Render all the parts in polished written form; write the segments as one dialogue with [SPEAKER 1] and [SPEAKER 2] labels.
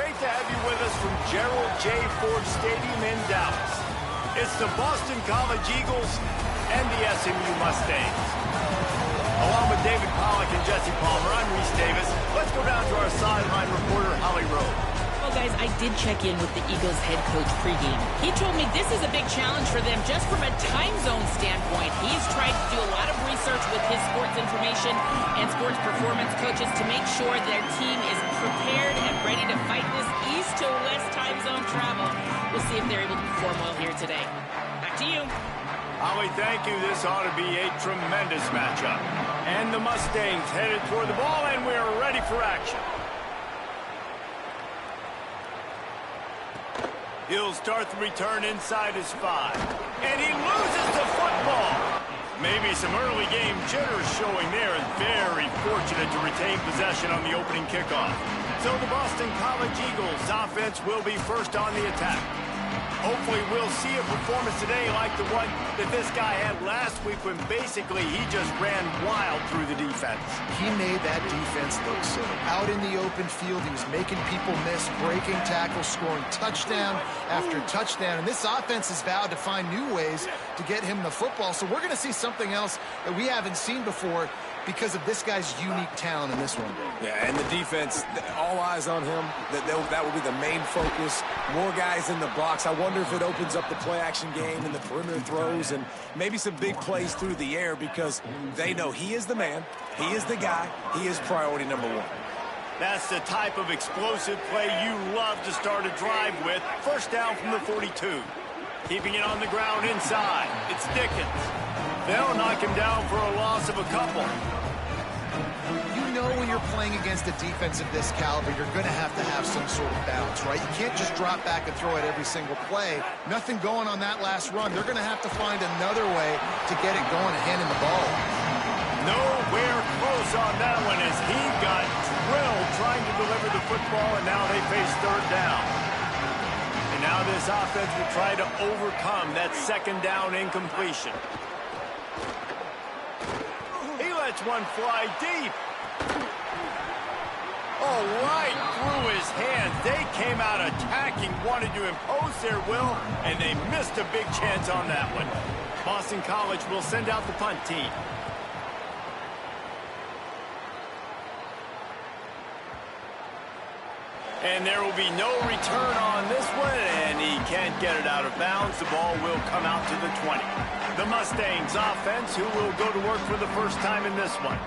[SPEAKER 1] great to have you with us from Gerald J. Ford Stadium in Dallas. It's the Boston College Eagles and the SMU Mustangs. Along with David Pollack and Jesse Palmer, I'm Reese Davis. Let's go down to our sideline reporter, Holly Rowe.
[SPEAKER 2] Well, guys, I did check in with the Eagles head coach pregame. He told me this is a big challenge for them just from a time zone standpoint. He's tried to do a lot of research with his sports information and sports performance coaches to make sure their team is prepared and ready to fight this east to west time zone travel. We'll see if they're able to perform well here today. Back to you.
[SPEAKER 1] Holly, thank you. This ought to be a tremendous matchup. And the Mustangs headed toward the ball, and we're ready for action. He'll start the return inside his 5. And he loses the football. Maybe some early game jitters showing there, and very fortunate to retain possession on the opening kickoff. So the Boston College Eagles offense will be first on the attack. Hopefully we'll see a performance today like the one that this guy had last week when basically he just ran wild through the defense.
[SPEAKER 3] He made that defense look silly. Out in the open field, he was making people miss, breaking tackles, scoring touchdown after touchdown. And this offense has vowed to find new ways to get him the football. So we're going to see something else that we haven't seen before because of this guy's unique talent in this one.
[SPEAKER 4] Yeah, and the defense, all eyes on him. That will be the main focus. More guys in the box. I wonder if it opens up the play-action game and the perimeter throws and maybe some big plays through the air because they know he is the man, he is the guy, he is priority number 1.
[SPEAKER 1] That's the type of explosive play you love to start a drive with. First down from the 42. Keeping it on the ground inside. It's Dickens. They'll knock him down for a loss of a couple.
[SPEAKER 3] You know when you're playing against a defense of this caliber, you're going to have some sort of balance, right? You can't just drop back and throw it every single play. Nothing going on that last run. They're going to have to find another way to get it going and hand him the ball.
[SPEAKER 1] Nowhere close on that one as he got drilled trying to deliver the football, and now they face third down. And now this offense will try to overcome that second down incompletion. He lets one fly deep. Oh, right through his hands. They came out attacking, wanted to impose their will, and they missed a big chance on that one. Boston College will send out the punt team. And there will be no return on this one, and he can't get it out of bounds. The ball will come out to the 20. The Mustangs offense, who will go to work for the first time in this one.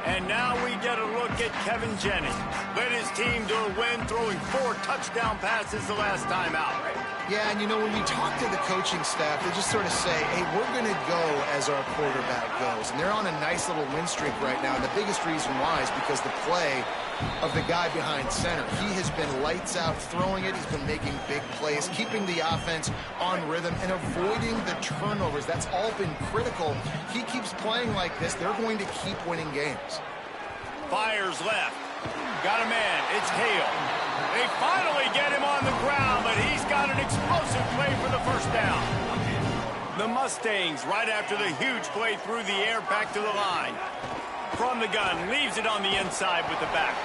[SPEAKER 1] And now we get a look at Kevin Jennings. Led his team to a win, throwing 4 touchdown passes the last time out.
[SPEAKER 3] Yeah, and you know, when you talk to the coaching staff, they just sort of say, hey, we're going to go as our quarterback goes. And they're on a nice little win streak right now. And the biggest reason why is because the play of the guy behind center. He has been lights out throwing it. He's been making big plays, keeping the offense on rhythm and avoiding the turnovers. That's all been critical. He keeps playing like this, they're going to keep winning games.
[SPEAKER 1] Fires left. Got a man. It's Hale. They finally get him on the ground, but he's got an explosive play for the first down. The Mustangs, right after the huge play through the air, back to the line. From the gun, leaves it on the inside with the back.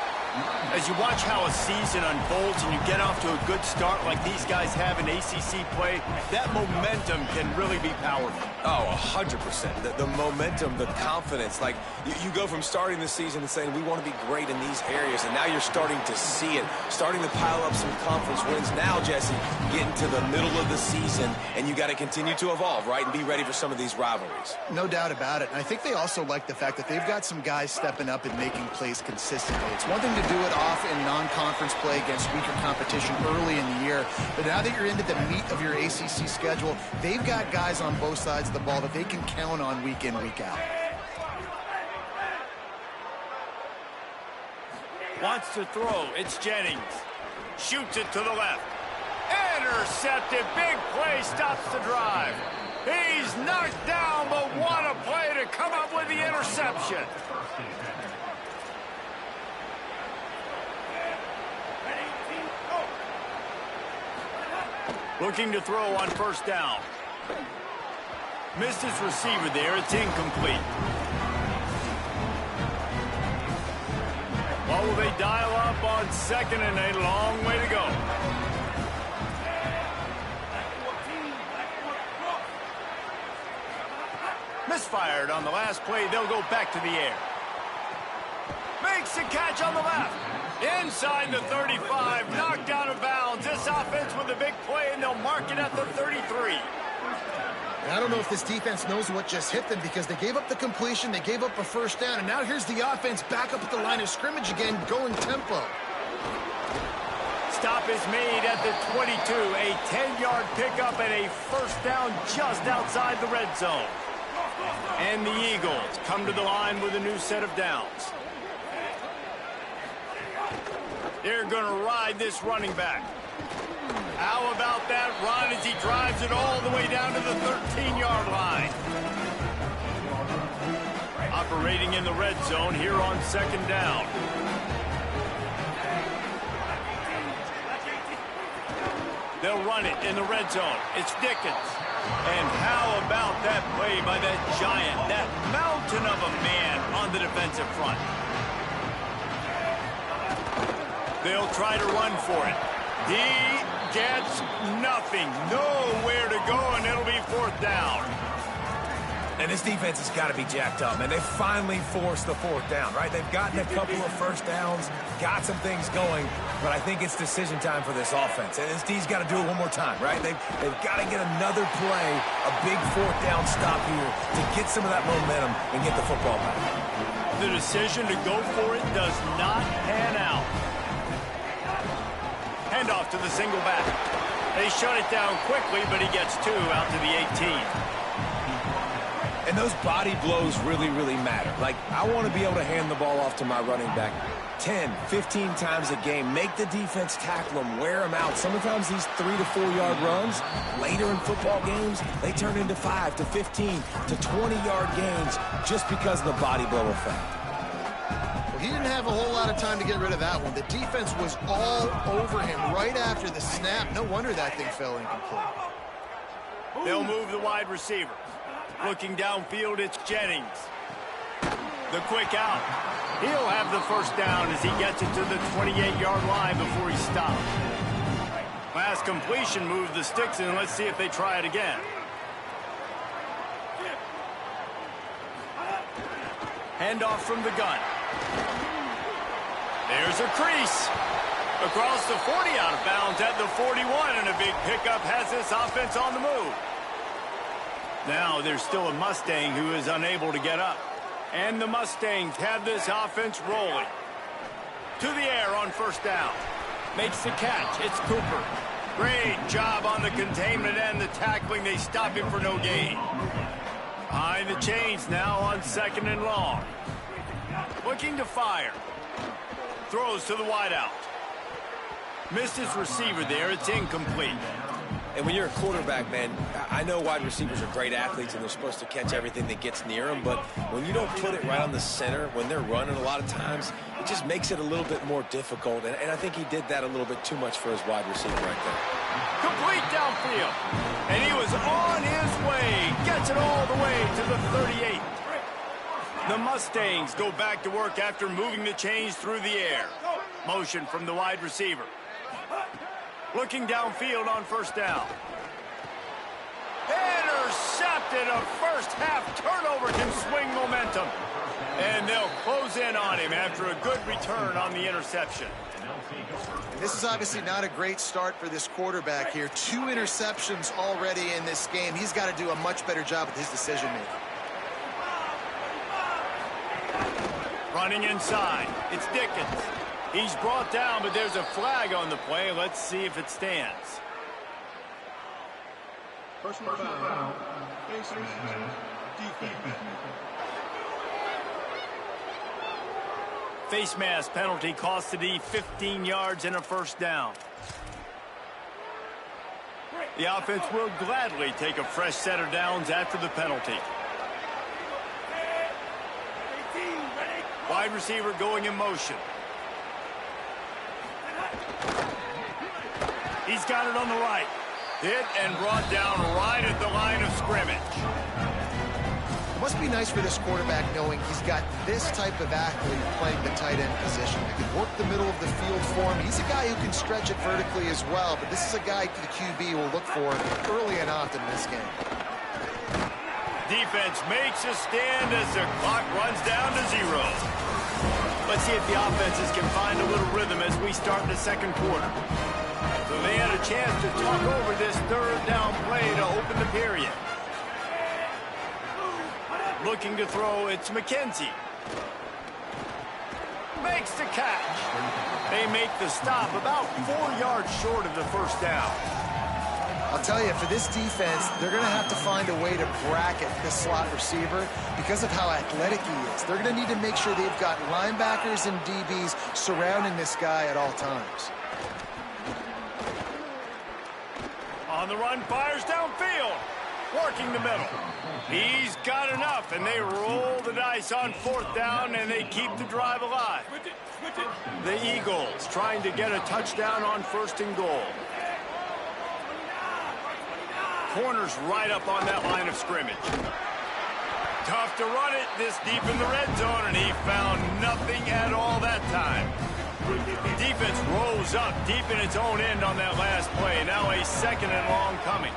[SPEAKER 1] As you watch how a season unfolds and you get off to a good start like these guys have in ACC play, that momentum can really be powerful.
[SPEAKER 4] Oh, 100%. The momentum, the confidence. Like, you go from starting the season and saying, we want to be great in these areas, and now you're starting to see it, starting to pile up some conference wins. Now, Jesse, getting to the middle of the season, and you got to continue to evolve, right, and be ready for some of these rivalries.
[SPEAKER 3] No doubt about it. And I think they also like the fact that they've got some guys stepping up and making plays consistently. It's one thing to do it off in non-conference play against weaker competition early in the year, but now that you're into the meat of your ACC schedule, they've got guys on both sides of the ball that they can count on week in, week out.
[SPEAKER 1] Wants to throw. It's Jennings. Shoots it to the left. Intercepted. Big play. Stops the drive. He's knocked down, but what a play to come up with the interception. Looking to throw on first down. Missed his receiver there. It's incomplete. Well, will they dial up on second and a long way to go? Misfired on the last play. They'll go back to the air. Makes the catch on the left. Inside the 35. Knocked out of bounds. This offense with a big play, and they'll mark it at the 33.
[SPEAKER 3] And I don't know if this defense knows what just hit them because they gave up the completion, they gave up a first down, and now here's the offense back up at the line of scrimmage again, going tempo.
[SPEAKER 1] Stop is made at the 22. A 10-yard pickup and a first down just outside the red zone. And the Eagles come to the line with a new set of downs. They're going to ride this running back. How about that run as he drives it all the way down to the 13-yard line? Operating in the red zone here on second down. They'll run it in the red zone. It's Dickens. And how about that play by that giant, that mountain of a man on the defensive front? They'll try to run for it. He gets nothing. Nowhere to go, and it'll be fourth down.
[SPEAKER 4] And this defense has got to be jacked up, man. They finally forced the fourth down, right? They've gotten a couple of first downs, got some things going, but I think it's decision time for this offense. And this D's got to do it one more time, right? They've got to get another play, a big fourth down stop here to get some of that momentum and get the football back.
[SPEAKER 1] The decision to go for it does not pan out. Handoff to the single back. They shut it down quickly, but he gets two out to the 18.
[SPEAKER 4] And those body blows really, really matter. Like, I want to be able to hand the ball off to my running back 10, 15 times a game. Make the defense tackle them, wear them out. Sometimes these 3 to 4 yard runs, later in football games, they turn into 5 to 15 to 20-yard gains just because of the body blow effect.
[SPEAKER 3] Well, he didn't have a whole lot of time to get rid of that one. The defense was all over him right after the snap. No wonder that thing fell incomplete.
[SPEAKER 1] They'll move the wide receiver. Looking downfield, it's Jennings. The quick out. He'll have the first down as he gets it to the 28-yard line before he stops. Last completion moved the sticks in. Let's see if they try it again. Handoff from the gun. There's a crease. Across the 40, out of bounds at the 41, and a big pickup has this offense on the move. Now there's still a Mustang who is unable to get up. And the Mustangs have this offense rolling. To the air on first down. Makes the catch. It's Cooper. Great job on the containment and the tackling. They stop him for no gain. Behind the chains now on second and long. Looking to fire. Throws to the wideout. Missed his receiver there. It's incomplete.
[SPEAKER 4] And when you're a quarterback, man, I know wide receivers are great athletes and they're supposed to catch everything that gets near them, but when you don't put it right on the center, when they're running a lot of times, it just makes it a little bit more difficult. And I think he did that a little bit too much for his wide receiver right there.
[SPEAKER 1] Complete downfield. And he was on his way. Gets it all the way to the 38. The Mustangs go back to work after moving the chains through the air. Motion from the wide receiver. Looking downfield on first down. Intercepted. A first half turnover can swing momentum. And they'll close in on him after a good return on the interception.
[SPEAKER 3] And this is obviously not a great start for this quarterback here. 2 interceptions already in this game. He's got to do a much better job with his decision-making.
[SPEAKER 1] Running inside. It's Dickens. He's brought down, but there's a flag on the play. Let's see if it stands.
[SPEAKER 5] Personal foul. Face mask. Defense.
[SPEAKER 1] Face mask penalty cost the D 15 yards and a first down. The offense will gladly take a fresh set of downs after the penalty. Wide receiver going in motion. He's got it on the right. Hit and brought down right at the line of scrimmage.
[SPEAKER 3] Must be nice for this quarterback knowing he's got this type of athlete playing the tight end position. He can work the middle of the field for him. He's a guy who can stretch it vertically as well, but this is a guy the QB will look for early and often in this game.
[SPEAKER 1] Defense makes a stand as the clock runs down to 0. Let's see if the offenses can find a little rhythm as we start the second quarter. So they had a chance to talk over this third down play to open the period. Looking to throw, it's McKenzie. Makes the catch. They make the stop about 4 yards short of the first down.
[SPEAKER 3] I'll tell you, for this defense, they're going to have to find a way to bracket this slot receiver because of how athletic he is. They're going to need to make sure they've got linebackers and DBs surrounding this guy at all times.
[SPEAKER 1] On the run, fires downfield. Working the middle. He's got enough, and they roll the dice on 4th down, and they keep the drive alive. The Eagles trying to get a touchdown on 1st and goal. Corners right up on that line of scrimmage. Tough to run it this deep in the red zone, and he found nothing at all that time. Defense rose up deep in its own end on that last play. Now a 2nd and long coming.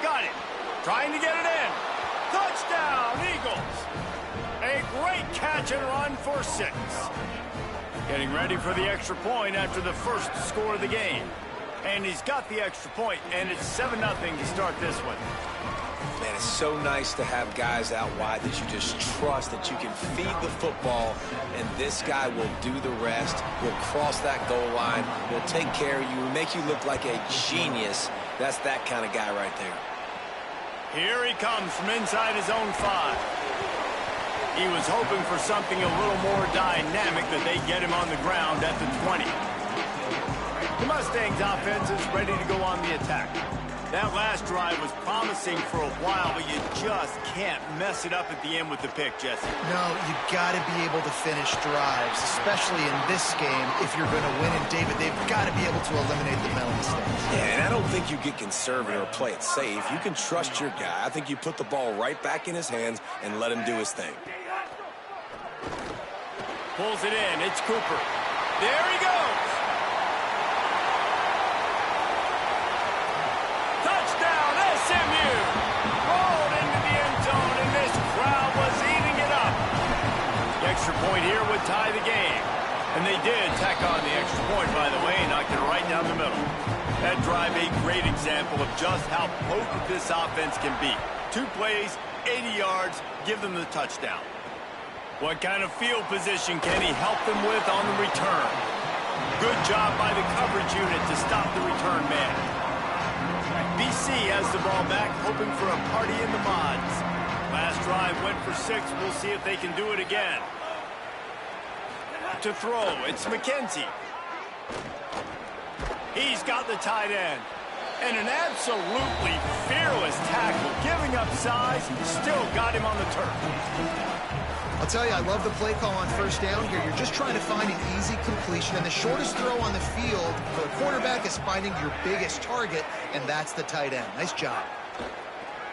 [SPEAKER 1] Got it. Trying to get it in. Touchdown, Eagles. A great catch and run for 6. Getting ready for the extra point after the first score of the game. And he's got the extra point, and it's 7-0 to start this one.
[SPEAKER 4] Man, it's so nice to have guys out wide that you just trust that you can feed the football, and this guy will do the rest. Will cross that goal line. Will take care of you. Will make you look like a genius. That's that kind of guy right there.
[SPEAKER 1] Here he comes from inside his own 5. He was hoping for something a little more dynamic, that they get him on the ground at the 20. The Mustangs offense is ready to go on the attack. That last drive was promising for a while, but you just can't mess it up at the end with the pick, Jesse.
[SPEAKER 3] No, you've got to be able to finish drives, especially in this game if you're going to win. And, David, they've got to be able to eliminate the mental mistakes.
[SPEAKER 4] Yeah, and I don't think you get conservative or play it safe. You can trust your guy. I think you put the ball right back in his hands and let him do his thing.
[SPEAKER 1] Pulls it in. It's Cooper. There he goes. Touchdown, SMU. Rolled into the end zone, and this crowd was eating it up. The extra point here would tie the game. And they did tack on the extra point, by the way, and knocked it right down the middle. That drive, a great example of just how potent this offense can be. 2 plays, 80 yards, give them the touchdown. What kind of field position can he help them with on the return? Good job by the coverage unit to stop the return man. BC has the ball back, hoping for a party in the mods. Last drive went for 6. We'll see if they can do it again. To throw, it's McKenzie. He's got the tight end. And an absolutely fearless tackle, giving up size, still got him on the turf.
[SPEAKER 3] I'll tell you, I love the play call on 1st down here. You're just trying to find an easy completion, and the shortest throw on the field for a quarterback is finding your biggest target, and that's the tight end. Nice job.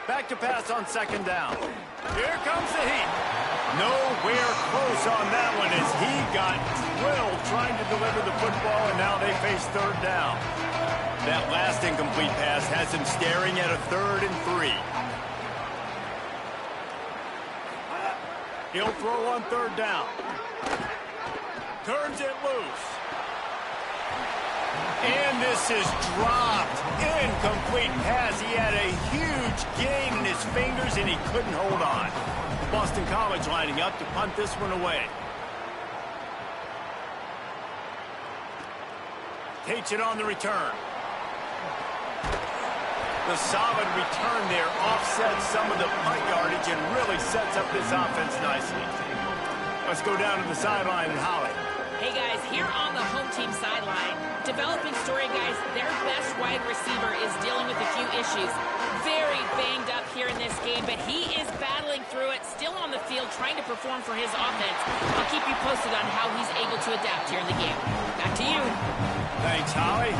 [SPEAKER 1] Back to pass on 2nd down. Here comes the heat. Nowhere close on that one as he got drilled trying to deliver the football, and now they face 3rd down. That last incomplete pass has him staring at a 3rd and 3. He'll throw on 3rd down. Turns it loose. And this is dropped. Incomplete pass. He had a huge gain in his fingers, and he couldn't hold on. Boston College lining up to punt this one away. Takes it on the return. The solid return there offsets some of the punt yardage and really sets up this offense nicely. Let's go down to the sideline and Holly.
[SPEAKER 2] Hey, guys, here on the home team sideline, developing story, guys, their best wide receiver is dealing with a few issues. Very banged up here in this game, but he is battling through it, still on the field, trying to perform for his offense. I'll keep you posted on how he's able to adapt here in the game. Back to you.
[SPEAKER 1] Thanks, Holly.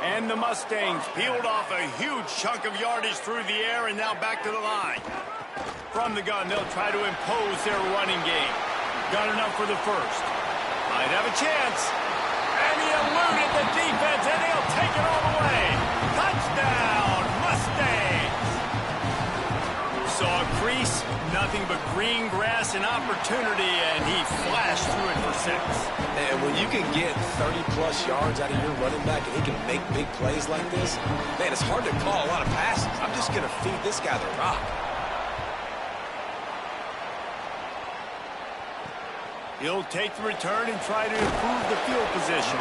[SPEAKER 1] And And the Mustangs peeled off a huge chunk of yardage through the air and now back to the line. From the gun, they'll try to impose their running game. Got enough for the first. Might have a chance. And he eluded the defense, and he'll take it all the way. Touchdown, Mustangs! Saw a crease, nothing but green grass and opportunity, and he flashed through it for 6.
[SPEAKER 4] And when you can get 30-plus yards out of your running back and he can make big plays like this, man, it's hard to call a lot of passes. I'm just going to feed this guy the rock.
[SPEAKER 1] He'll take the return and try to improve the field position.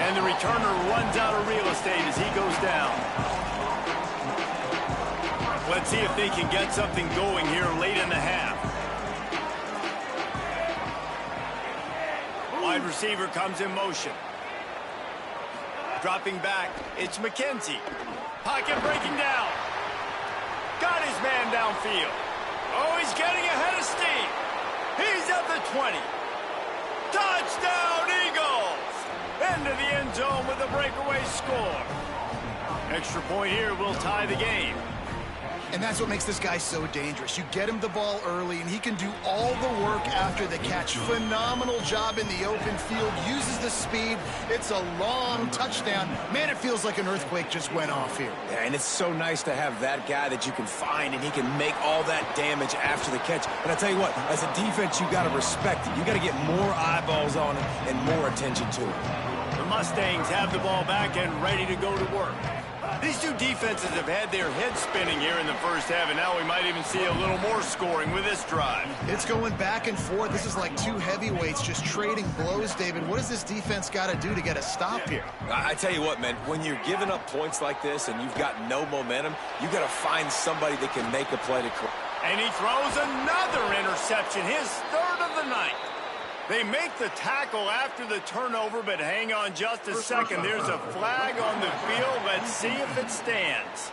[SPEAKER 1] And the returner runs out of real estate as he goes down. Let's see if they can get something going here late in the half. Wide receiver comes in motion. Dropping back, it's McKenzie. Pocket breaking down. Got his man downfield. Oh, he's getting ahead of steam. He's at the 20. Touchdown, Eagles! Into the end zone with a breakaway score. Extra point here will tie the game.
[SPEAKER 3] And that's what makes this guy so dangerous. You get him the ball early, and he can do all the work after the catch. Phenomenal job in the open field. Uses the speed. It's a long touchdown. Man, it feels like an earthquake just went off here.
[SPEAKER 4] Yeah, and it's so nice to have that guy that you can find, and he can make all that damage after the catch. And I tell you what, as a defense, you got to respect it. You got to get more eyeballs on it and more attention to it.
[SPEAKER 1] The Mustangs have the ball back and ready to go to work. These two defenses have had their heads spinning here in the first half, and now we might even see a little more scoring with this drive.
[SPEAKER 3] It's going back and forth. This is like two heavyweights just trading blows, David. What does this defense got to do to get a stop here?
[SPEAKER 4] I tell you what, man, when you're giving up points like this and you've got no momentum, you got to find somebody that can make a play to correct.
[SPEAKER 1] And he throws another interception, his third of the night. They make the tackle after the turnover, but hang on just a second. There's a flag on the field. Let's see if it stands.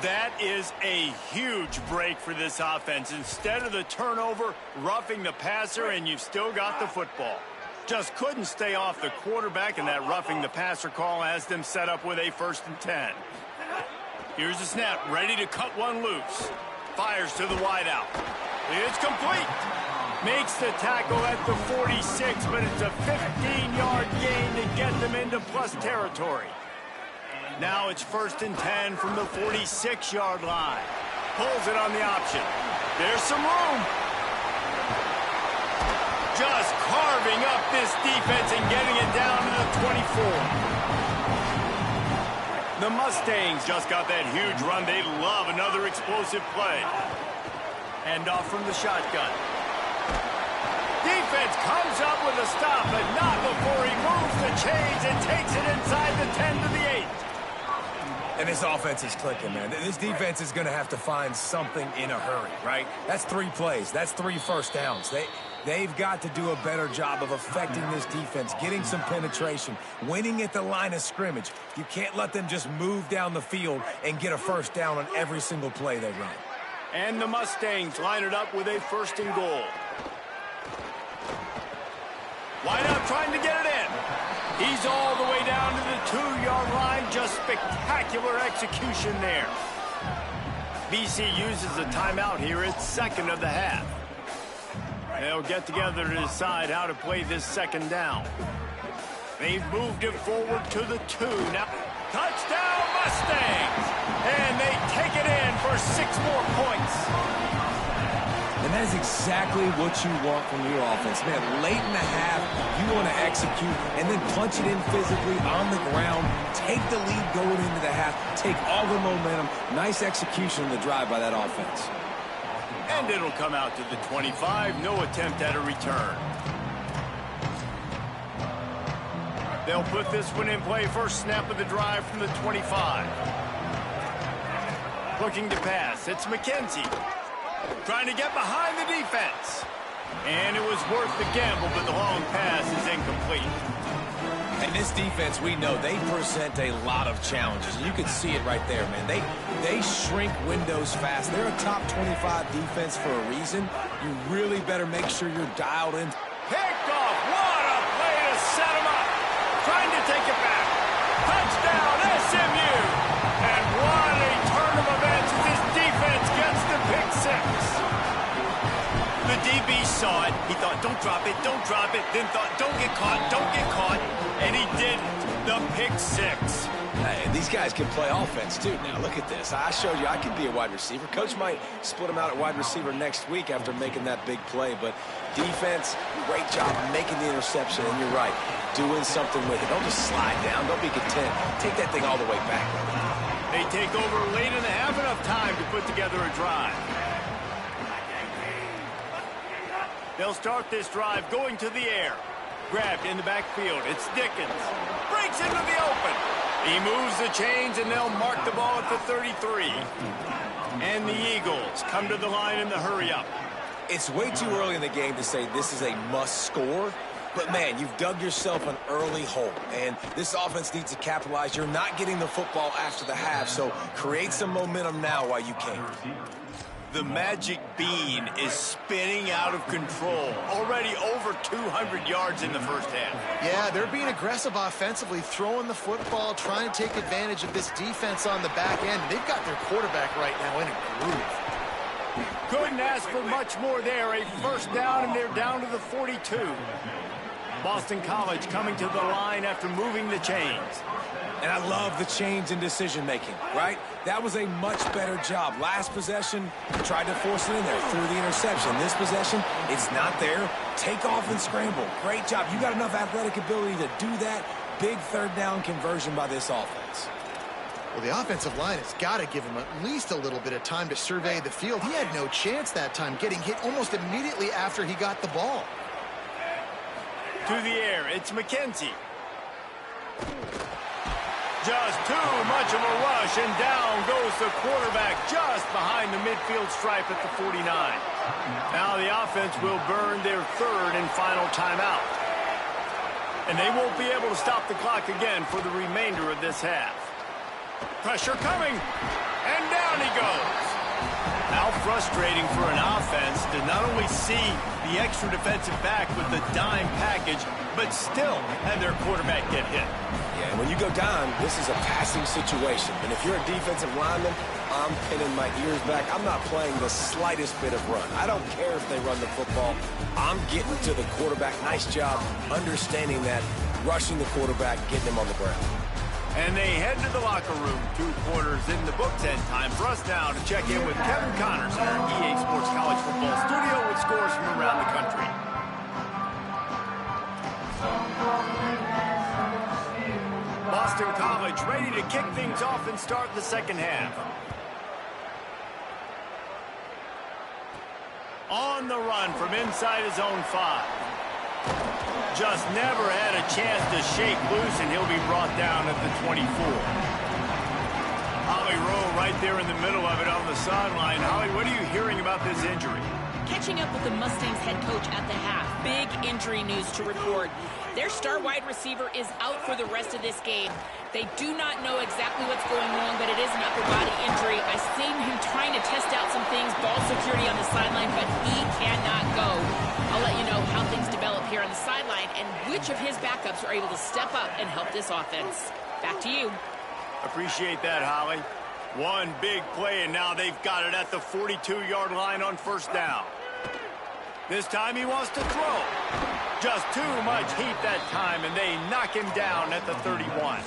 [SPEAKER 1] That is a huge break for this offense. Instead of the turnover, roughing the passer, and you've still got the football. Just couldn't stay off the quarterback, and that roughing the passer call has them set up with a 1st and 10. Here's the snap, ready to cut one loose. Fires to the wideout. It's complete. Makes the tackle at the 46, but it's a 15-yard gain to get them into plus territory. Now it's 1st and 10 from the 46-yard line. Pulls it on the option. There's some room. Just carving up this defense and getting it down to the 24. The Mustangs just got that huge run. They love another explosive play. Hand off from the shotgun. Defense comes up with a stop, but not before he moves the chains and takes it inside the 10 to the 8.
[SPEAKER 4] And this offense is clicking, man. This defense is going to have to find something in a hurry, right? That's 3 plays. That's 3 first downs. They've got to do a better job of affecting this defense, getting some penetration, winning at the line of scrimmage. You can't let them just move down the field and get a first down on every single play they run.
[SPEAKER 1] And the Mustangs line it up with a 1st and goal. Wideout trying to get it in. He's all the way down to the 2-yard line. Just spectacular execution there. BC uses the timeout here. It's 2nd of the half. They'll get together to decide how to play this 2nd down. They've moved it forward to the 2. Now, touchdown Mustangs! And they take it in for 6 more points.
[SPEAKER 4] And that is exactly what you want from your offense. Man, late in the half, you want to execute and then punch it in physically on the ground, take the lead going into the half, take all the momentum. Nice execution in the drive by that offense.
[SPEAKER 1] And it'll come out to the 25. No attempt at a return. They'll put this one in play. First snap of the drive from the 25. Looking to pass. It's McKenzie. Trying to get behind the defense. And it was worth the gamble, but the long pass is incomplete.
[SPEAKER 4] And this defense, we know, they present a lot of challenges. You can see it right there, man. They shrink windows fast. They're a top 25 defense for a reason. You really better make sure you're dialed in.
[SPEAKER 1] Picked off. What a play to set him up. Trying to take it back. DB saw it. He thought, don't drop it, don't drop it. Then thought, don't get caught, don't get caught. And he didn't. The pick six.
[SPEAKER 4] Hey, and these guys can play offense, too. Now, look at this. I showed you I could be a wide receiver. Coach might split him out at wide receiver next week after making that big play. But defense, great job making the interception. And you're right, doing something with it. Don't just slide down. Don't be content. Take that thing all the way back.
[SPEAKER 1] They take over late and they have enough time to put together a drive. They'll start this drive going to the air. Grabbed in the backfield. It's Dickens. Breaks into the open. He moves the chains, and they'll mark the ball at the 33. And the Eagles come to the line in the hurry-up.
[SPEAKER 4] It's way too early in the game to say this is a must-score. But, man, you've dug yourself an early hole, and this offense needs to capitalize. You're not getting the football after the half, so create some momentum now while you can.
[SPEAKER 1] The magic bean is spinning out of control. Already over 200 yards in the first half.
[SPEAKER 3] Yeah, they're being aggressive offensively, throwing the football, trying to take advantage of this defense on the back end. They've got their quarterback right now in a groove.
[SPEAKER 1] Couldn't ask for much more there. A first down, and they're down to the 42. Boston College coming to the line after moving the chains.
[SPEAKER 4] And I love the change in decision-making, right? That was a much better job. Last possession, tried to force it in there through the interception. This possession, it's not there. Take off and scramble. Great job. You got enough athletic ability to do that. Big third down conversion by this offense.
[SPEAKER 3] Well, the offensive line has got to give him at least a little bit of time to survey the field. He had no chance that time, getting hit almost immediately after he got the ball.
[SPEAKER 1] To the air, it's McKenzie. Just too much of a rush, and down goes the quarterback just behind the midfield stripe at the 49. Now the offense will burn their third and final timeout. And they won't be able to stop the clock again for the remainder of this half. Pressure coming, and down he goes. How frustrating for an offense to not only see the extra defensive back with the dime package, but still have their quarterback get hit.
[SPEAKER 4] Yeah, and when you go down, this is a passing situation. And if you're a defensive lineman, I'm pinning my ears back. I'm not playing the slightest bit of run. I don't care if they run the football. I'm getting to the quarterback. Nice job understanding that, rushing the quarterback, getting him on the ground.
[SPEAKER 1] And they head to the locker room. 2 quarters in the books, and time for us now to check in with Kevin Connors in our EA Sports College Football studio with scores from around the country. Boston College ready to kick things off and start the second half. On the run from inside his own 5. Just never had a chance to shake loose, and he'll be brought down at the 24. Holly Rowe right there in the middle of it on the sideline. Holly, what are you hearing about this injury?
[SPEAKER 2] Catching up with the Mustangs head coach at the half. Big injury news to report. Their star wide receiver is out for the rest of this game. They do not know exactly what's going on, but it is an upper body injury. I've seen him trying to test out some things, ball security on the sideline, but he cannot go. I'll let you know how things develop here on the sideline and which of his backups are able to step up and help this offense. Back to you.
[SPEAKER 1] Appreciate that, Holly. One big play, and now they've got it at the 42-yard line on first down. This time he wants to throw. Just too much heat that time, and they knock him down at the 31.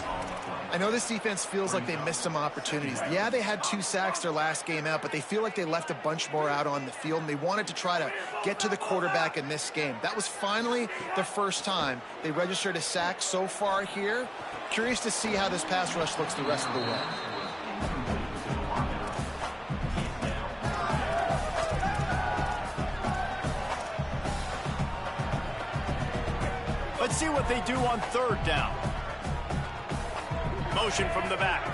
[SPEAKER 3] I know this defense feels like they missed some opportunities. Yeah, they had 2 sacks their last game out, but they feel like they left a bunch more out on the field, and they wanted to try to get to the quarterback in this game. That was finally the first time they registered a sack so far here. Curious to see how this pass rush looks the rest of the way.
[SPEAKER 1] Let's see what they do on third down. Motion from the back.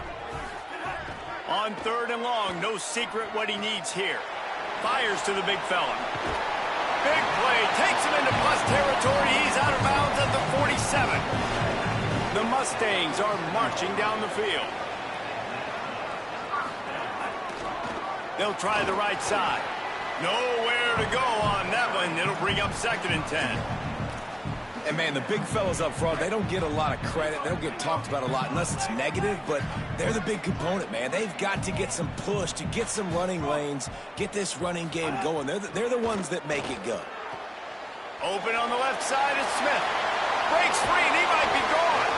[SPEAKER 1] On third and long, no secret what he needs here. Fires to the big fella. Big play, takes him into plus territory. He's out of bounds at the 47. The Mustangs are marching down the field. They'll try the right side. Nowhere to go on that one. It'll bring up 2nd and 10.
[SPEAKER 4] And, man, the big fellas up front, they don't get a lot of credit. They don't get talked about a lot unless it's negative, but they're the big component, man. They've got to get some push, to get some running lanes, get this running game going. They're the ones that make it go.
[SPEAKER 1] Open on the left side is Smith. Breaks free, and he might be gone.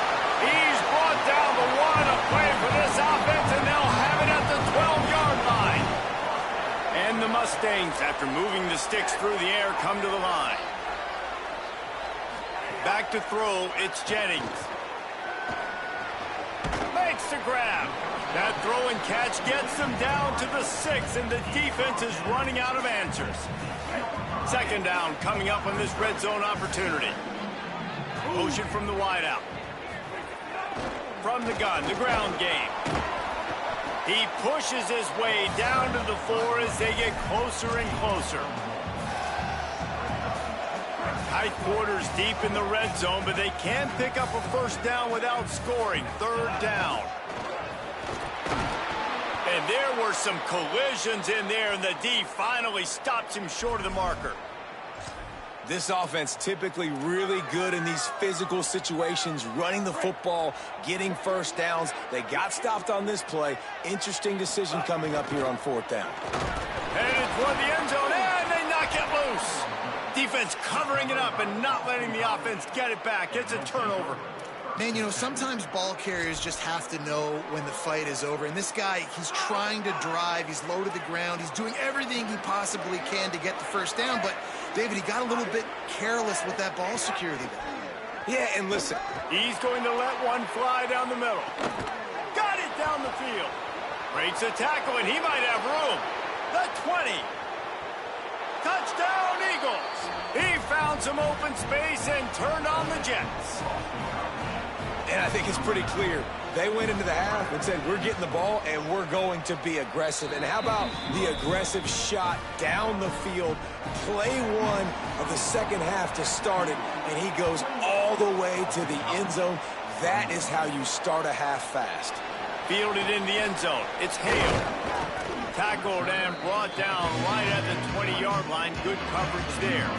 [SPEAKER 1] He's brought down the one of play for this offense, and they'll have it at the 12-yard line. And the Mustangs, after moving the sticks through the air, come to the line. Back to throw, it's Jennings. Makes the grab. That throw and catch gets them down to the 6, and the defense is running out of answers. Second down coming up on this red zone opportunity. Motion from the wideout. From the gun, the ground game. He pushes his way down to the 4 as they get closer and closer. Tight quarters deep in the red zone, but they can't pick up a first down without scoring. Third down. And there were some collisions in there, and the D finally stops him short of the marker.
[SPEAKER 4] This offense typically really good in these physical situations, running the football, getting first downs. They got stopped on this play. Interesting decision coming up here on fourth down.
[SPEAKER 1] Headed toward the end zone, and they knock it loose. Defense covering it up and not letting the offense get it back. It's a turnover.
[SPEAKER 3] Man, you know, sometimes ball carriers just have to know when the fight is over. And this guy, he's trying to drive. He's low to the ground. He's doing everything he possibly can to get the first down. But, David, he got a little bit careless with that ball security there.
[SPEAKER 4] Yeah, and listen.
[SPEAKER 1] He's going to let one fly down the middle. Got it down the field. Breaks a tackle, and he might have room. The 20. Touchdown, Eagles. He found some open space and turned on the Jets.
[SPEAKER 4] And I think it's pretty clear. They went into the half and said, we're getting the ball and we're going to be aggressive. And how about the aggressive shot down the field? Play one of the second half to start it, and he goes all the way to the end zone. That is how you start a half fast.
[SPEAKER 1] Fielded in the end zone. It's Hale. Tackled and brought down right at the 20-yard line. Good coverage there.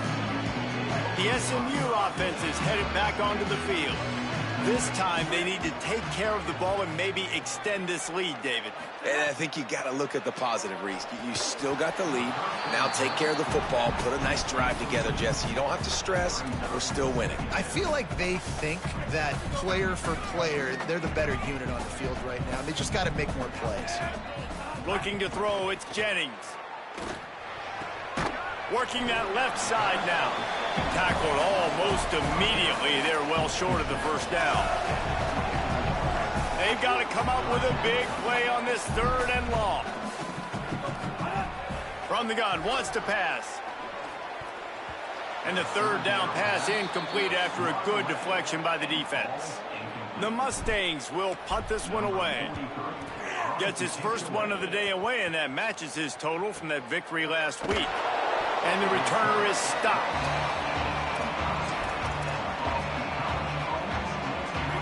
[SPEAKER 1] The SMU offense is headed back onto the field. This time, they need to take care of the ball and maybe extend this lead, David.
[SPEAKER 4] And I think you got to look at the positive, Reese. You still got the lead. Now take care of the football. Put a nice drive together, Jesse. You don't have to stress. We're still winning.
[SPEAKER 3] I feel like they think that player for player, they're the better unit on the field right now. They just got to make more plays.
[SPEAKER 1] Looking to throw, it's Jennings. Working that left side now. Tackled almost immediately. They're well short of the first down. They've got to come up with a big play on this third and long. From the gun, wants to pass. And the third down pass incomplete after a good deflection by the defense. The Mustangs will punt this one away. Gets his first one of the day away, and that matches his total from that victory last week. And the returner is stopped.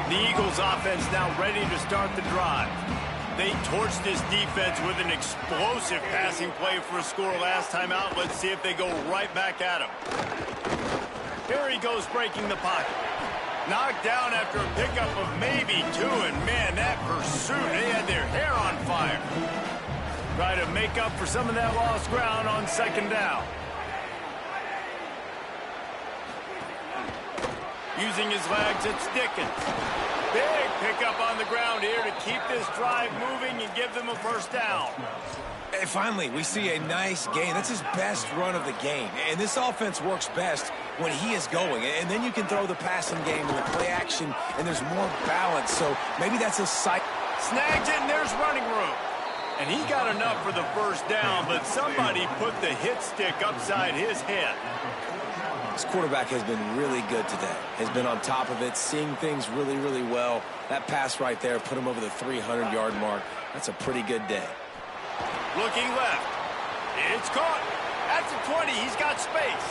[SPEAKER 1] The Eagles offense now ready to start the drive. They torched this defense with an explosive passing play for a score last time out. Let's see if they go right back at him. Here he goes breaking the pocket. Knocked down after a pickup of maybe 2, and man, that pursuit, they had their hair on fire. Try to make up for some of that lost ground on second down. Using his legs, it's Dickens. Big pickup on the ground here to keep this drive moving and give them a first down.
[SPEAKER 4] And finally, we see a nice gain. That's his best run of the game. And this offense works best when he is going. And then you can throw the passing game and the play action, and there's more balance. So maybe that's a sight.
[SPEAKER 1] Snags it, and there's running room. And he got enough for the first down, but somebody put the hit stick upside his head.
[SPEAKER 4] This quarterback has been really good today. Has been on top of it, seeing things really, really well. That pass right there put him over the 300-yard mark. That's a pretty good day.
[SPEAKER 1] Looking left. It's caught. At the 20, he's got space.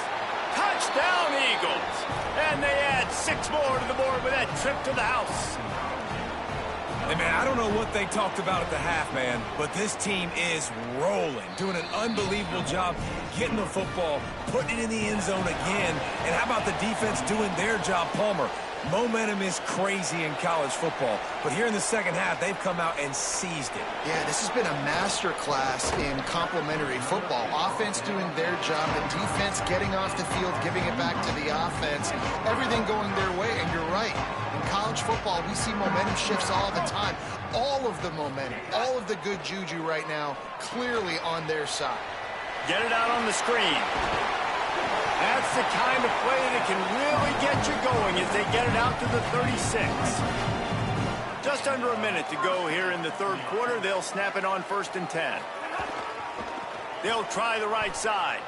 [SPEAKER 1] Touchdown, Eagles. And they add 6 more to the board with that trip to the house.
[SPEAKER 4] Hey, man, I don't know what they talked about at the half, man, but this team is rolling, doing an unbelievable job getting the football, putting it in the end zone again. And how about the defense doing their job, Palmer? Momentum is crazy in college football, but here in the second half, they've come out and seized it.
[SPEAKER 3] Yeah, this has been a master class in complementary football. Offense doing their job, the defense getting off the field, giving it back to the offense, everything going their way, and you're right. In college football, we see momentum shifts all the time. All of the momentum, all of the good juju right now, clearly on their side.
[SPEAKER 1] Get it out on the screen. That's the kind of play that can really get you going as they get it out to the 36. Just under a minute to go here in the third quarter. They'll snap it on 1st and 10. They'll try the right side.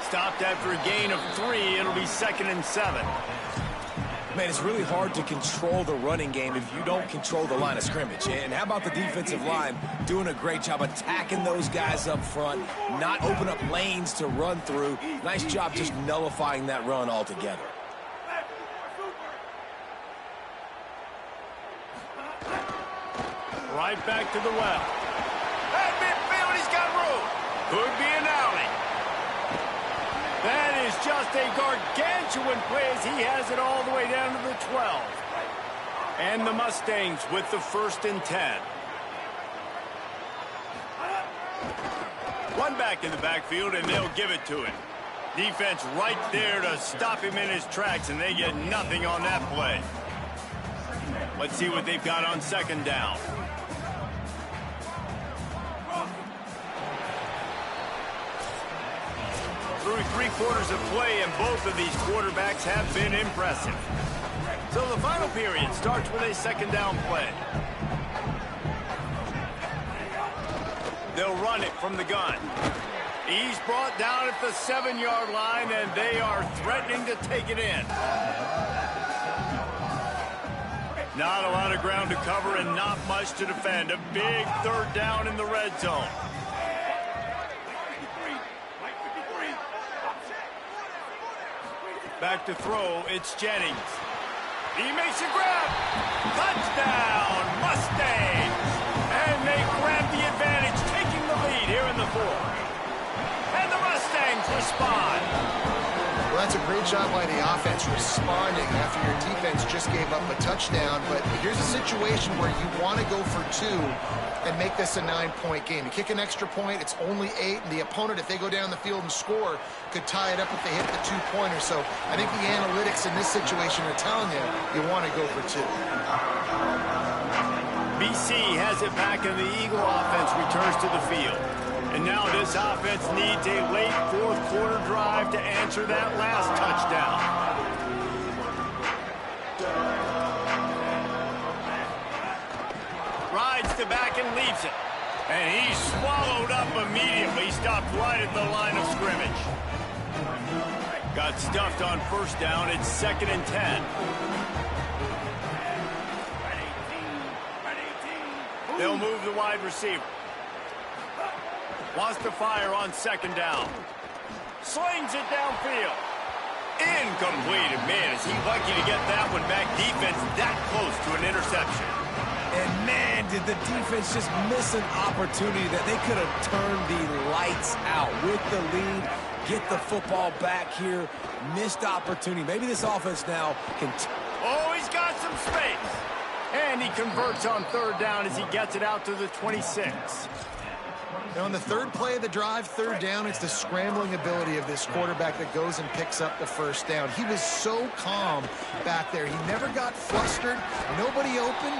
[SPEAKER 1] Stopped after a gain of 3. It'll be 2nd and 7.
[SPEAKER 4] Man, it's really hard to control the running game if you don't control the line of scrimmage. And how about the defensive line doing a great job attacking those guys up front, not open up lanes to run through. Nice job just nullifying that run altogether.
[SPEAKER 1] Right back to the well. At midfield, he's got room. Could be an alley. That is just a gargantuan play as he has it all the way down to the 12. And the Mustangs with the 1st and 10. One back in the backfield, and they'll give it to him. Defense right there to stop him in his tracks, and they get nothing on that play. Let's see what they've got on 2nd down. Through 3 quarters of play, and both of these quarterbacks have been impressive. So the final period starts with a 2nd down play. They'll run it from the gun. He's brought down at the 7-yard line, and they are threatening to take it in. Not a lot of ground to cover and not much to defend. A big 3rd down in the red zone. Back to throw, it's Jennings. He makes a grab. Touchdown, Mustangs. And they grab the advantage, taking the lead here in the 4th. And the Mustangs respond.
[SPEAKER 3] Well, that's a great job by the offense responding after your defense just gave up a touchdown. But here's a situation where you want to go for 2 and make this a 9-point game. You kick an extra point, it's only 8, and the opponent, if they go down the field and score, could tie it up if they hit the 2-pointer. So I think the analytics in this situation are telling you want to go for 2.
[SPEAKER 1] BC has it back, and the Eagle offense returns to the field. And now this offense needs a late 4th quarter drive to answer that last touchdown. Rides to back and leaves it. And he's swallowed up immediately. Stopped right at the line of scrimmage. Got stuffed on 1st down. It's 2nd and 10. They'll move the wide receiver. Wants to fire on 2nd down. Slings it downfield. Incomplete. And man, is he lucky to get that one back. Defense that close to an interception.
[SPEAKER 4] And man, did the defense just miss an opportunity that they could have turned the lights out with the lead, get the football back here. Missed opportunity. Maybe this offense now can...
[SPEAKER 1] Oh, he's got some space. And he converts on 3rd down as he gets it out to the 26.
[SPEAKER 3] Now on the 3rd play of the drive, 3rd down, it's the scrambling ability of this quarterback that goes and picks up the 1st down. He was so calm back there. He never got flustered. Nobody open,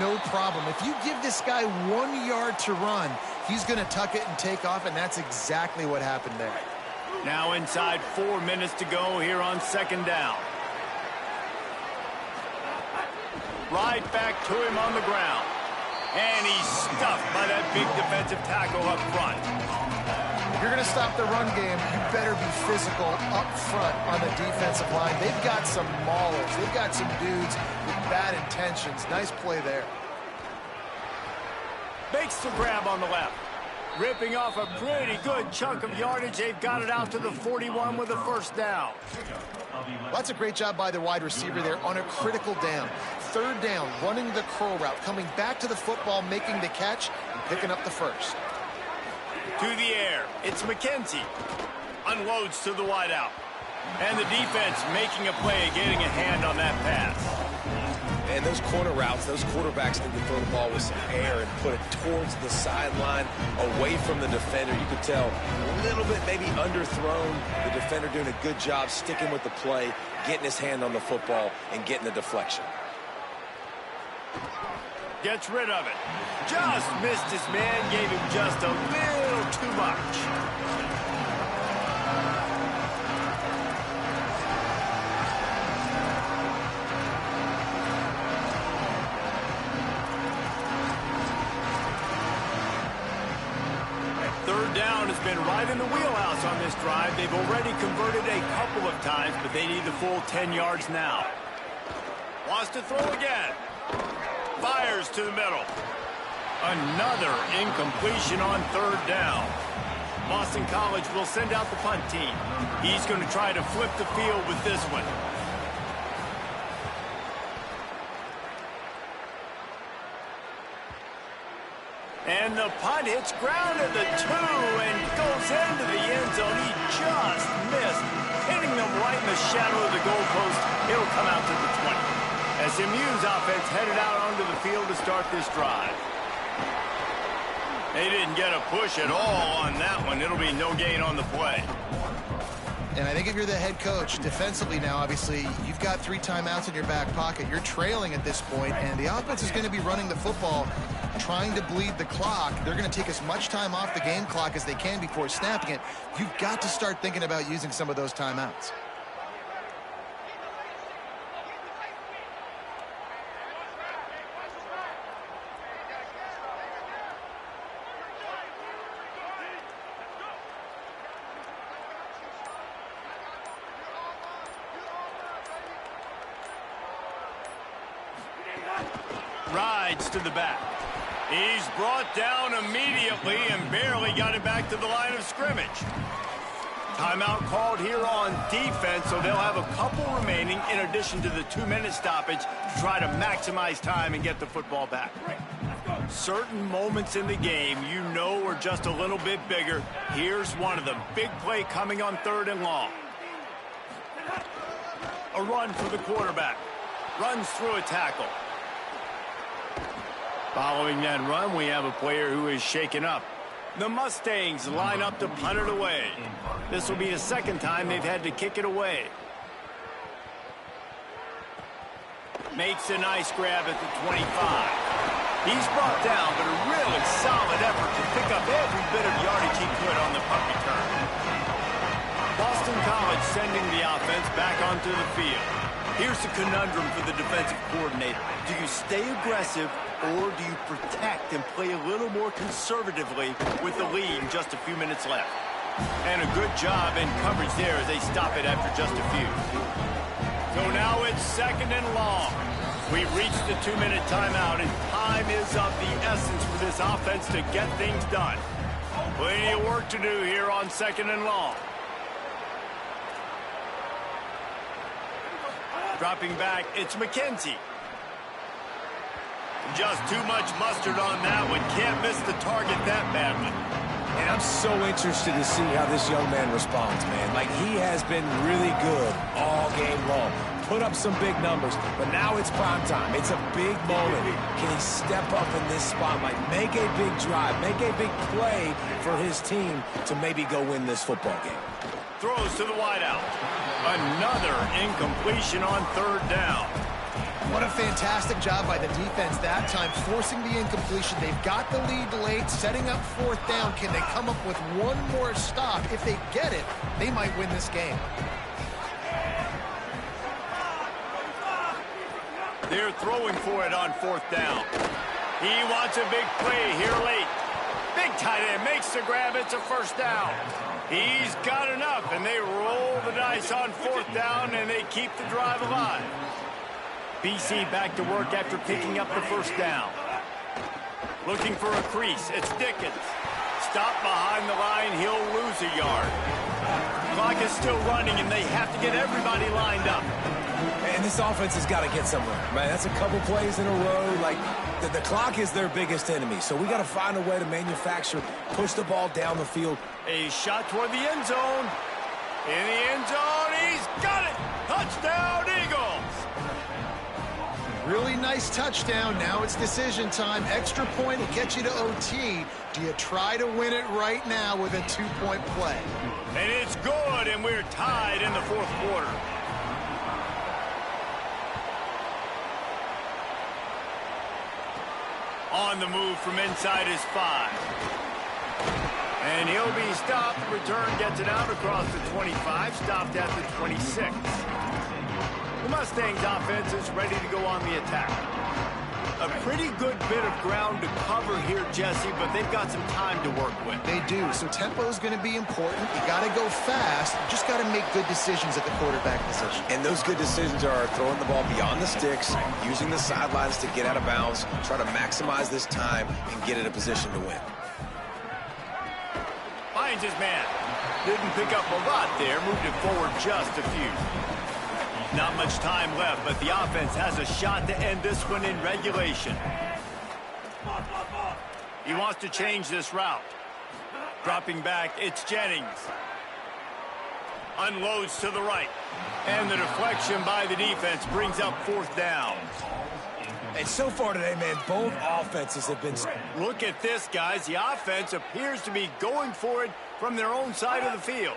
[SPEAKER 3] no problem. If you give this guy 1 yard to run, he's going to tuck it and take off, and that's exactly what happened there.
[SPEAKER 1] Now inside 4 minutes to go here on 2nd down. Right back to him on the ground. And he's stuffed by that big defensive tackle up front.
[SPEAKER 3] If you're going to stop the run game, you better be physical up front on the defensive line. They've got some maulers. They've got some dudes with bad intentions. Nice play there.
[SPEAKER 1] Makes the grab on the left. Ripping off a pretty good chunk of yardage. They've got it out to the 41 with a first down.
[SPEAKER 3] Well, that's a great job by the wide receiver there on a critical down. Third down, running the curl route, coming back to the football, making the catch, and picking up the first.
[SPEAKER 1] To the air, it's McKenzie. Unloads to the wideout. And the defense making a play, getting a hand on that pass.
[SPEAKER 4] And those corner routes, those quarterbacks need to throw the ball with some air and put it towards the sideline, away from the defender. You could tell a little bit maybe underthrown. The defender doing a good job sticking with the play, getting his hand on the football, and getting the deflection.
[SPEAKER 1] Gets rid of it. Just missed his man, gave him just a little too much. Third down has been right in the wheelhouse on this drive. They've already converted a couple of times, but they need the full 10 yards now. Wants to throw again. Fires to the middle. Another incompletion on third down. Boston College will send out the punt team. He's going to try to flip the field with this one. And the punt hits ground at the 2 and goes into the end zone. He just missed, hitting them right in the shadow of the goalpost. It'll come out to the 20. SMU's offense headed out onto the field to start this drive. They didn't get a push at all on that one. It'll be no gain on the play.
[SPEAKER 3] And I think if you're the head coach, defensively now, obviously, you've got 3 timeouts in your back pocket. You're trailing at this point, and the offense is going to be running the football, trying to bleed the clock. They're going to take as much time off the game clock as they can before snapping it. You've got to start thinking about using some of those timeouts.
[SPEAKER 1] Rides to the back. He's brought down immediately and barely got it back to the line of scrimmage. Timeout called here on defense, so they'll have a couple remaining in addition to the 2-minute stoppage to try to maximize time and get the football back. Certain moments in the game you know are just a little bit bigger. Here's one of them. Big play coming on 3rd and long. A run for the quarterback. Runs through a tackle. Following that run, we have a player who is shaken up. The Mustangs line up to punt it away. This will be the second time they've had to kick it away. Makes a nice grab at the 25. He's brought down, but a really solid effort to pick up every bit of yardage he could on the punt return. Boston College sending the offense back onto the field. Here's the conundrum for the defensive coordinator. Do you stay aggressive or do you protect and play a little more conservatively with the lead and just a few minutes left? And a good job in coverage there as they stop it after just a few. So now it's 2nd and long. We've reached the 2-minute timeout, and time is of the essence for this offense to get things done. Plenty of work to do here on 2nd and long. Dropping back, it's McKenzie. Just too much mustard on that one. Can't miss the target that badly.
[SPEAKER 4] And I'm so interested to see how this young man responds, man. Like, he has been really good all game long. Put up some big numbers, but now it's prime time. It's a big moment. Can he step up in this spotlight, make a big drive, make a big play for his team to maybe go win this football game?
[SPEAKER 1] Throws to the wideout. Another incompletion on 3rd down.
[SPEAKER 3] What a fantastic job by the defense that time, forcing the incompletion. They've got the lead late, setting up 4th down. Can they come up with one more stop? If they get it, they might win this game.
[SPEAKER 1] They're throwing for it on 4th down. He wants a big play here late. Big tight end makes the grab. It's a first down. He's got enough, and they roll the dice on 4th down, and they keep the drive alive. BC back to work after picking up the first down. Looking for a crease. It's Dickens. stopped behind the line. He'll lose a yard. Clock is still running, and they have to get everybody lined up.
[SPEAKER 4] And this offense has got to get somewhere, man. That's a couple plays in a row. Like, the clock is their biggest enemy. So we got to find a way to manufacture, push the ball down the field.
[SPEAKER 1] A shot toward the end zone. In the end zone, he's got it. Touchdown, Eagles.
[SPEAKER 3] Really nice touchdown. Now it's decision time. Extra point will get you to OT. Do you try to win it right now with a 2-point play?
[SPEAKER 1] And it's good, and we're tied in the fourth quarter. On the move from inside his 5. And he'll be stopped. Return gets it out across the 25, stopped at the 26. The Mustangs offense is ready to go on the attack. A pretty good bit of ground to cover here, Jesse, but they've got some time to work with.
[SPEAKER 3] They do, so tempo is going to be important. You got to go fast. You just got to make good decisions at the quarterback position.
[SPEAKER 4] And those good decisions are throwing the ball beyond the sticks, using the sidelines to get out of bounds, try to maximize this time, and get in a position to win.
[SPEAKER 1] Finds his man. Didn't pick up a lot there, moved it forward just a few. Not much time left, but the offense has a shot to end this one in regulation. He wants to change this route. Dropping back, it's Jennings. Unloads to the right. And the deflection by the defense brings up fourth down.
[SPEAKER 4] And so far today, man, both offenses have been...
[SPEAKER 1] Look at this, guys. The offense appears to be going for it from their own side of the field.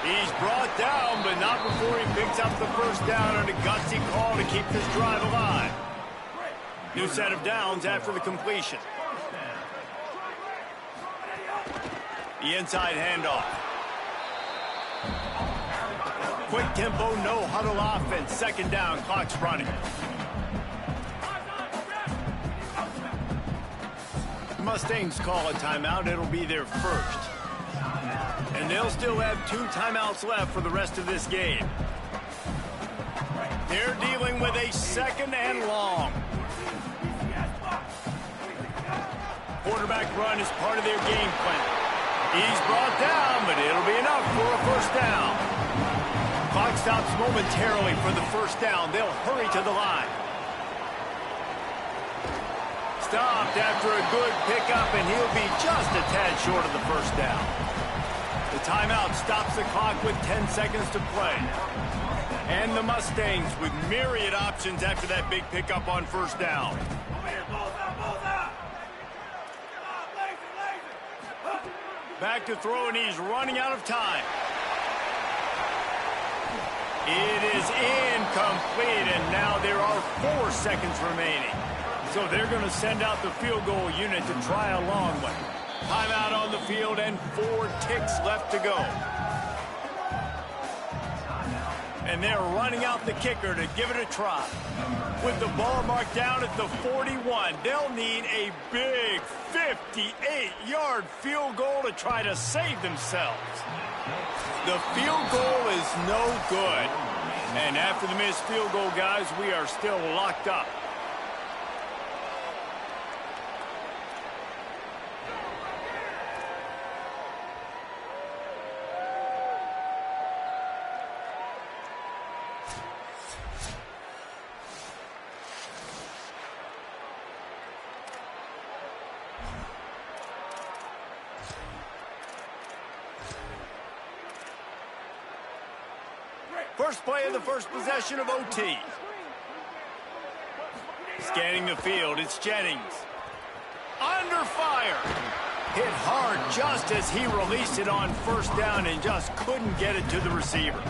[SPEAKER 1] He's brought down, but not before he picks up the first down on a gutsy call to keep this drive alive. New set of downs after the completion. The inside handoff. Quick tempo, no huddle offense. Second down, clock's running. The Mustangs call a timeout. It'll be their first. And they'll still have 2 timeouts left for the rest of this game. They're dealing with a second and long. Quarterback run is part of their game plan. He's brought down, but it'll be enough for a first down. Clock stops momentarily for the first down. They'll hurry to the line. Stopped after a good pickup, and he'll be just a tad short of the first down. The timeout stops the clock with 10 seconds to play. And the Mustangs with myriad options after that big pickup on first down. Back to throw, and he's running out of time. It is incomplete, and now there are 4 seconds remaining. So they're going to send out the field goal unit to try a long one. Timeout on the field and 4 ticks left to go. And they're running out the kicker to give it a try. With the ball marked down at the 41, they'll need a big 58-yard field goal to try to save themselves. The field goal is no good. And after the missed field goal, guys, we are still locked up. First play of the first possession of OT. Scanning the field, it's Jennings. Under fire. Hit hard just as he released it on first down and just couldn't get it to the receiver.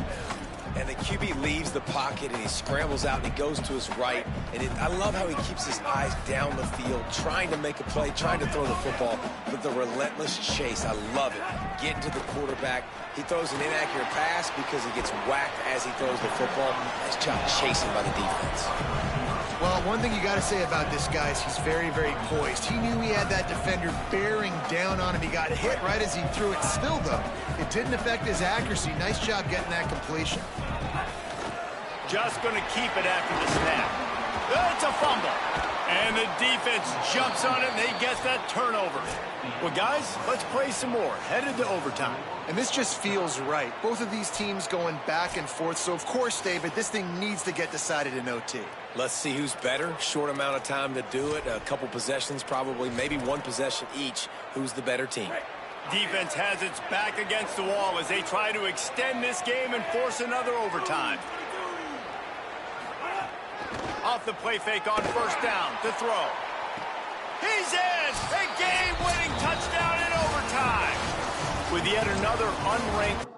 [SPEAKER 4] And the QB leaves the pocket, and he scrambles out, and he goes to his right. And I love how he keeps his eyes down the field, trying to make a play, trying to throw the football, but the relentless chase, I love it. Getting to the quarterback. He throws an inaccurate pass because he gets whacked as he throws the football. Nice job chasing by the defense.
[SPEAKER 3] Well, one thing you got to say about this guy is he's very, very poised. He knew he had that defender bearing down on him. He got hit right as he threw it. Still, though, it didn't affect his accuracy. Nice job getting that completion.
[SPEAKER 1] Just going to keep it after the snap. It's a fumble. And the defense jumps on it, and they get that turnover. Well, guys, let's play some more. Headed to overtime.
[SPEAKER 3] And this just feels right. Both of these teams going back and forth. So, of course, David, this thing needs to get decided in OT.
[SPEAKER 4] Let's see who's better. Short amount of time to do it. A couple possessions, probably, maybe one possession each. Who's the better team?
[SPEAKER 1] Defense has its back against the wall as they try to extend this game and force another overtime. Off the play fake on first down to throw. He's in! A game-winning touchdown in overtime! With yet another unranked